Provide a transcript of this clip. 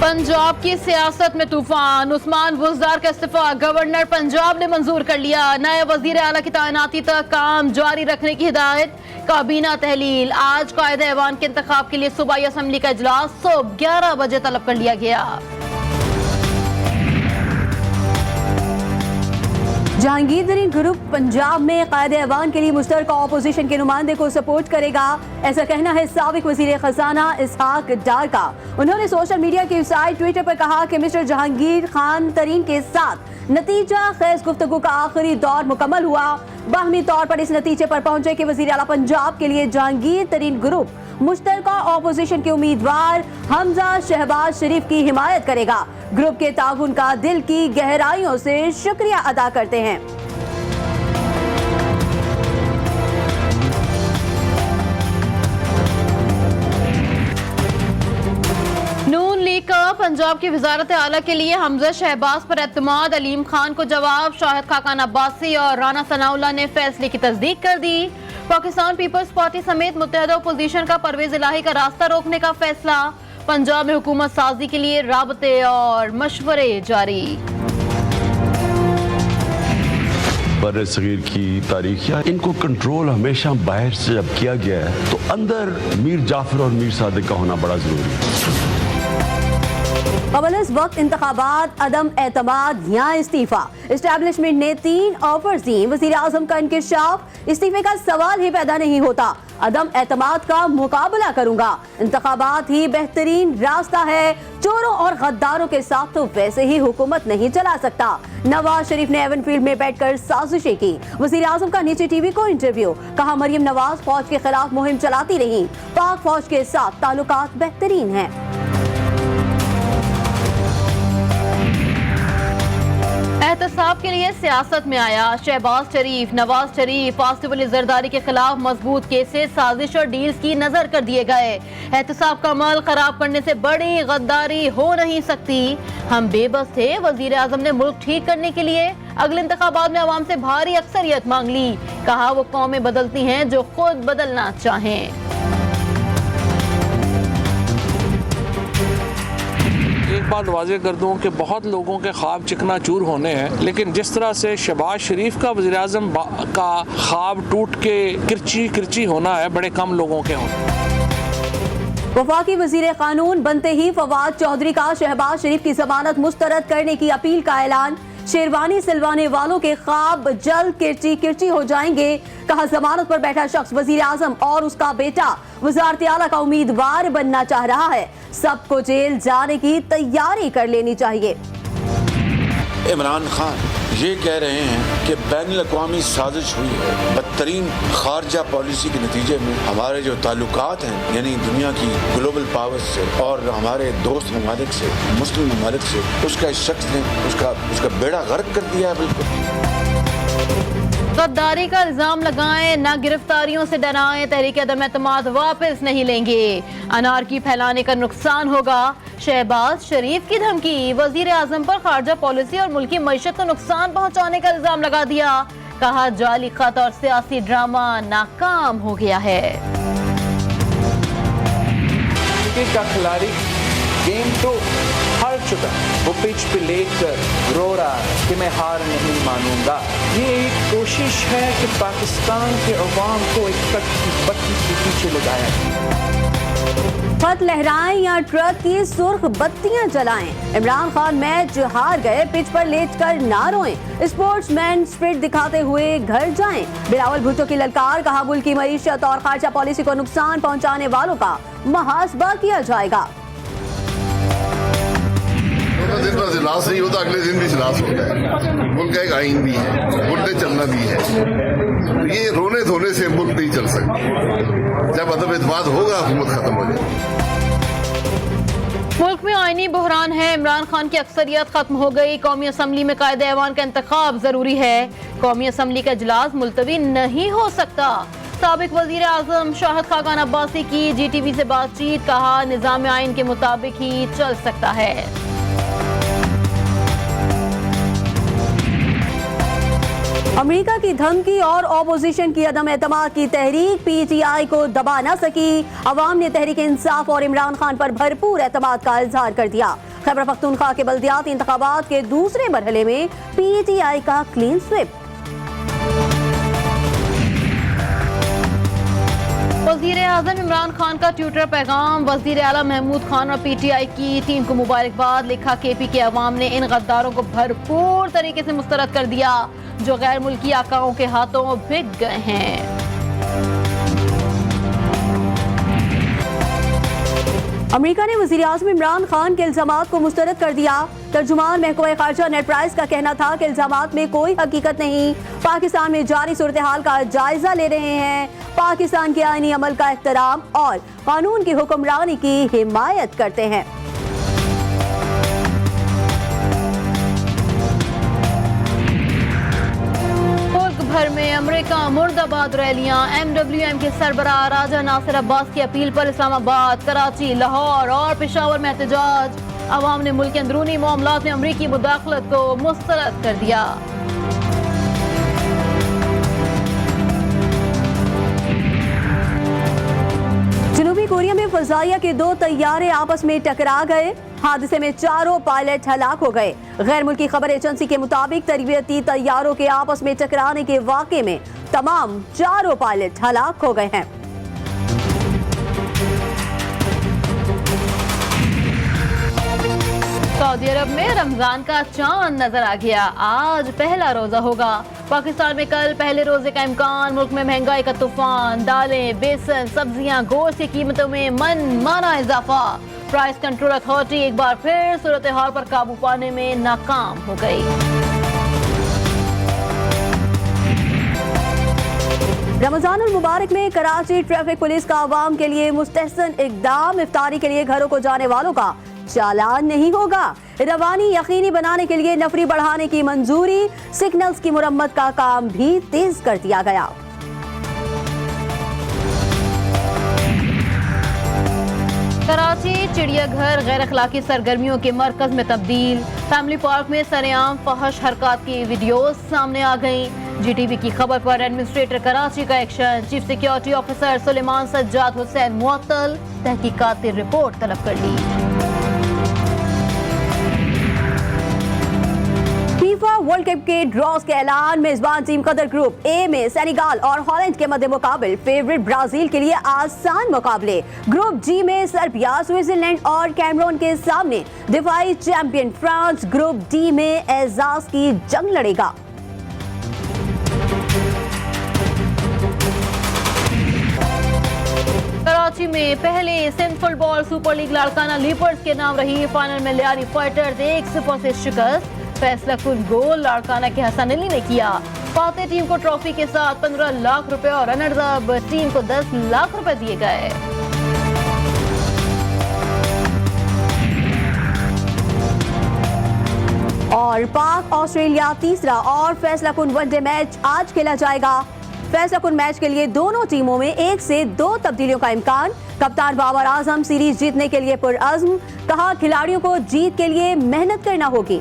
पंजाब की सियासत में तूफान, उस्मान बुज़दार का इस्तीफा गवर्नर पंजाब ने मंजूर कर लिया। नए वजीर आला की तैनाती तक काम जारी रखने की हिदायत। काबीना तहलील, आज कायदे ऐवान के इंतखाब के लिए सूबाई असम्बली का इजलास सुबह 11 बजे तलब कर लिया गया। जहांगीर तरीन ग्रुप पंजाब में कायदे ऐवान के लिए मुश्तरका अपोजिशन के नुमाइंदे को सपोर्ट करेगा, ऐसा कहना है साबिक वजीर खजाना इसहाक डार का। उन्होंने सोशल मीडिया की वेबसाइट ट्विटर पर कहा कि मिस्टर जहांगीर खान तरीन के साथ नतीजा खेज गुफ्तगू का आखिरी दौर मुकम्मल हुआ। बाहमी तौर पर इस नतीजे पर पहुंचे कि वजीर आला पंजाब के लिए जहांगीर तरीन ग्रुप मुश्तरका अपोजिशन के उम्मीदवार हमजा शहबाज शरीफ की हिमायत करेगा। ग्रुप के ताउन का दिल की गहराइयों से शुक्रिया अदा करते हैं। नून लीग का पंजाब की वजारत आला के लिए हमजा शहबाज पर एतमाद, अलीम खान को जवाब। शाहिद खाकान अब्बासी और राना सनाउल्लाह ने फैसले की तस्दीक कर दी। पाकिस्तान पीपल्स पार्टी समेत मुत्तहदा अपोजिशन का परवेज इलाही का रास्ता रोकने का फैसला। पंजाब में हुकूमत साजी के लिए राबते और मशवरे जारी। बर्रे सगीर की तारीख या इनको कंट्रोल हमेशा बाहर से जब किया गया है तो अंदर मीर जाफर और मीर सादिक का होना बड़ा जरूरी है। कबल इस वक्त इंतखाबात, अदम एतमाद या इस्तीफा। एस्टैब्लिशमेंट ने 3 ऑफर्स दी। वजीर आजम का इंकशाफ, इस्तीफे का सवाल ही पैदा नहीं होता। अदम एतमाद का मुकाबला करूंगा, इंतखाबात ही बेहतरीन रास्ता है। चोरों और गद्दारों के साथ तो वैसे ही हुकूमत नहीं चला सकता। नवाज शरीफ ने एवनफील्ड में बैठकर साजिशें की। वजीर आजम का निजी टीवी को इंटरव्यू, कहा मरियम नवाज फौज के खिलाफ मुहिम चलाती रही, पाक फौज के साथ ताल्लुकात बेहतरीन हैं। एहतसाब के लिए सियासत में आया शहबाज शरीफ। नवाज शरीफ फास्टिवल जरदारी के खिलाफ मजबूत केसेस, साजिश और डील्स की नजर कर दिए गए। एहतसाब का अमल खराब करने से बड़ी गद्दारी हो नहीं सकती। हम बेबस थे, वजीर आजम ने मुल्क ठीक करने के लिए अगले इंतखाबात में अवाम से भारी अक्सरियत मांग ली। कहा वो कौमें बदलती हैं जो खुद बदलना चाहें। एक बात वाज़ेह कर दूं कि बहुत लोगों के ख्वाब चिकना चूर होने हैं, लेकिन जिस तरह से शहबाज शरीफ का वज़ीर आज़म का ख्वाब टूट के किरची किरची होना है, बड़े कम लोगों के होने। वफाकी वजीर कानून बनते ही फवाद चौधरी का शहबाज शरीफ की जमानत मुस्तरद करने की अपील का ऐलान। शेरवानी सिलवाने वालों के ख्वाब जल्द किरची किरची हो जाएंगे। कहा जमानत पर बैठा शख्स वजीर आजम और उसका बेटा वजारत आला का उम्मीदवार बनना चाह रहा है। सबको जेल जाने की तैयारी कर लेनी चाहिए। इमरान खान ये कह रहे हैं कि बैनुल-अक़वामी साजिश हुई है। बदतरीन खारजा पॉलिसी के नतीजे में हमारे जो ताल्लुकात हैं, यानी दुनिया की ग्लोबल पावर्स से और हमारे दोस्त ममालिक से, मुस्लिम ममालिक से, उसका इस शख्स ने उसका बेड़ा गर्क कर दिया है। बिल्कुल गद्दारी का इल्जाम लगाएं, ना गिरफ्तारियों से डराएं। तहरीक अदम एतमाद वापस नहीं लेंगे, अनारकी फैलाने का नुकसान होगा। शहबाज शरीफ की धमकी, वजीर आजम पर खारजा पॉलिसी और मुल्की मईशत को नुकसान पहुंचाने का इल्जाम लगा दिया। कहा जाली खत और सियासी ड्रामा नाकाम हो गया है। का खिलाड़ी गेम तो हार चुका, वो पिच पे लेकर रो रहा है कि मैं हार नहीं मानूंगा। ये एक कोशिश है कि पाकिस्तान के अवाम को एक तक की बत्ती के पीछे ले जाए। खत लहराएं या ट्रक की सुर्ख बत्तियां जलाएं। इमरान खान मैच हार गए, पिच पर लेटकर ना रोएं। स्पोर्ट्समैन स्पिरिट दिखाते हुए घर जाएं। बिलावल भुट्टो की ललकार, कहा मुल्क की मईशत और खारजा पॉलिसी को नुकसान पहुंचाने वालों का मुहासबा किया जाएगा। दिन भर इजलास नहीं होता, अगले दिन भी इजलास होता है। मुल्क का एक आइन भी है, मुद्दे चलना भी है। ये रोने धोने से मुल्क नहीं चल सकता। जब अदब एतमाद होगा, हुकूमत खत्म हो जाएगी। मुल्क में आईनी बहरान है। इमरान खान की अक्सरियत खत्म हो गई। कौमी असम्बली में कायदे ऐवान का इंतखाब जरूरी है। कौमी असम्बली का इजलास मुलतवी नहीं हो सकता। साबिक वजीर आजम शाहिद खाकान अब्बासी की GTV से बातचीत, कहा निजाम आइन के मुताबिक ही चल सकता है। अमेरिका की धमकी और ऑपोजिशन की अदम एतमाद की तहरीक PTI को दबा न सकी। अवाम ने तहरीक इंसाफ और इमरान खान पर भरपूर एतमाद का इजहार कर दिया। खैबर पख्तूनख्वा के बल्दियाती इंतखाबात के दूसरे मरहले में PTI का क्लीन स्विप। वज़ीर आज़म इमरान खान का ट्विटर पैगाम। वज़ीर आला महमूद खान और PTI की टीम को मुबारकबाद। लिखा KP के अवाम ने इन गद्दारों को भरपूर तरीके से मुस्तरद कर दिया जो गैर मुल्की आकाओं के हाथों बिक गए हैं। अमेरिका ने वज़ीर आज़म इमरान खान के इल्जामात को मुस्तरद कर दिया। तर्जुमान महकमा खारजा नेड प्राइस का कहना था कि इल्जामात में कोई हकीकत नहीं, पाकिस्तान में जारी सूरत हाल का जायजा ले रहे हैं, पाकिस्तान के आईनी अमल का एहतराम और कानून की हुक्मरानी की हिमायत करते हैं। भर में अमेरिका मुर्दाबाद रैलियां। MWM के सरबराह राजा नासिर अब्बास की अपील पर इस्लामाबाद, कराची, लाहौर और पेशावर में एहतजाज। अवाम ने मुल्क के अंदरूनी मामलात में अमरीकी मुदाखलत को मुस्तरद कर दिया। जनूबी कोरिया में फजाइया के 2 तैयारे आपस में टकरा गए। हादसे में 4 पायलट हलाक हो गए। गैर मुल्की खबर एजेंसी के मुताबिक तरबियती तैयारों के आपस में टकराने के वाक़े में तमाम 4 पायलट हलाक हो गए हैं। सऊदी अरब में रमजान का चांद नजर आ गया। आज पहला रोजा होगा। पाकिस्तान में कल पहले रोजे का इम्कान। मुल्क में महंगाई का तूफान। दालें, बेसन, सब्जियां, गोश्त की कीमतों में मनमाना इजाफा। प्राइस कंट्रोल अथॉरिटी एक बार फिर सूरत हाल पर काबू पाने में नाकाम हो गई। रमजान उल मुबारक में कराची ट्रैफिक पुलिस का आवाम के लिए मुस्तहसन इकदाम। इफ्तारी के लिए घरों को जाने वालों का चालान नहीं होगा। रवानी यकीनी बनाने के लिए नफरी बढ़ाने की मंजूरी। सिग्नल्स की मुरम्मत का काम भी तेज कर दिया गया। कराची चिड़ियाघर गैर अखलाकी सरगर्मियों के मरकज में तब्दील। फैमिली पार्क में सरेआम फहश हरकत की वीडियोस सामने आ गईं। GTV की खबर पर एडमिनिस्ट्रेटर कराची का action. Chief security officer Suleman Sajjad Hussain मुअत्तल। तहकीकात की रिपोर्ट तलब कर ली। फीफा वर्ल्ड कप के ड्रॉज के ऐलान। मेजबान टीम कतर ग्रुप A में सेनेगल और हॉलैंड के मध्य मुकाबले। फेवरेट ब्राजील के लिए आसान मुकाबले। ग्रुप G में सर्बिया, स्विट्जरलैंड और कैमरून के सामने दिफाई चैंपियन फ्रांस। ग्रुप D में एजाज की जंग लड़ेगा। कराची में पहले Sindh football super league Larkana लीपर्स के नाम रही। फाइनल में लियारी फाइटर्स 1-0 से शिकस्त। फैसला कुन गोल लाड़काना के हसन अली ने किया। फाते टीम को ट्रॉफी के साथ 15 लाख रुपए और रनर्स अप टीम को 10 लाख रुपए दिए गए। और पाक ऑस्ट्रेलिया तीसरा और फैसला कुन वनडे मैच आज खेला जाएगा। फैसला कुन मैच के लिए दोनों टीमों में 1 से 2 तब्दीलियों का इम्कान। कप्तान बाबर आजम सीरीज जीतने के लिए पुरअज़्म। कहा खिलाड़ियों को जीत के लिए मेहनत करना होगी।